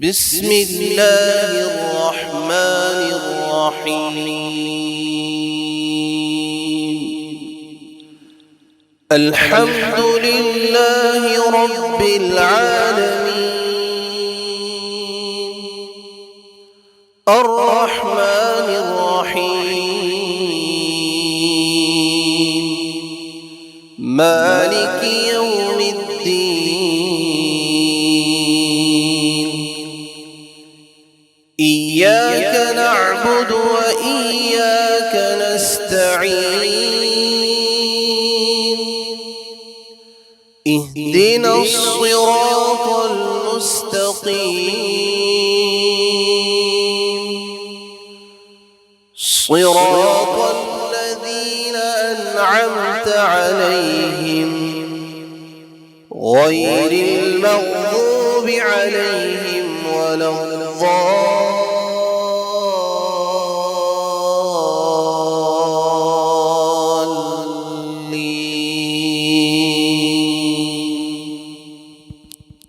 بسم الله الرحمن الرحيم. الحمد لله رب العالمين، الرحمن الرحيم، مالك يوم الدين. إياك نعبد وإياك نستعين، اهدنا الصراط المستقيم، صراط الذين أنعمت عليهم غير المغضوب عليهم ولا الضالين.